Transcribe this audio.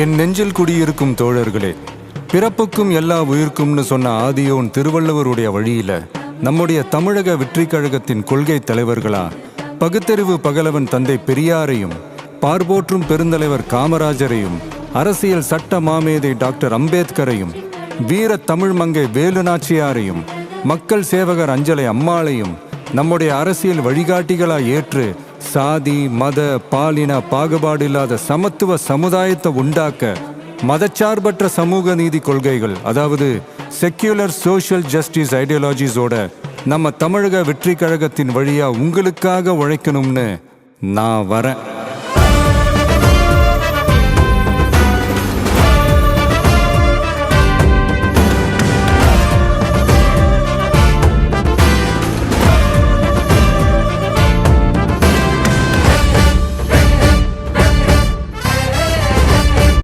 என் நெஞ்சில் குடியிருக்கும் தோழர்களே, பிறப்புக்கும் எல்லா உயிர்க்கும்னு சொன்ன ஆதியோன் திருவள்ளுவருடைய வழியில நம்முடைய தமிழக வெற்றி கழகத்தின் கொள்கை தலைவர்களா பகுத்தறிவு பகலவன் தந்தை பெரியாரையும், பார்போற்றும் பெருந்தலைவர் காமராஜரையும், அரசியல் சட்ட மாமேதை டாக்டர் அம்பேத்கரையும், வீர தமிழ் மங்கை வேலு நாச்சியாரையும், மக்கள் சேவகர் அஞ்சலை அம்மாளையும் நம்முடைய அரசியல் வழிகாட்டிகளா ஏற்று சாதி மத பாலின பாகுபாடு இல்லாத சமத்துவ சமுதாயத்தை உண்டாக்க மதச்சார்பற்ற சமூக நீதி கொள்கைகள், அதாவது செக்யூலர் சோஷியல் ஜஸ்டிஸ் ஐடியாலஜிஸோட நம்ம தமிழக வெற்றி கழகத்தின் வழியா உங்களுக்காக உழைக்கணும்னு நான் வரேன்.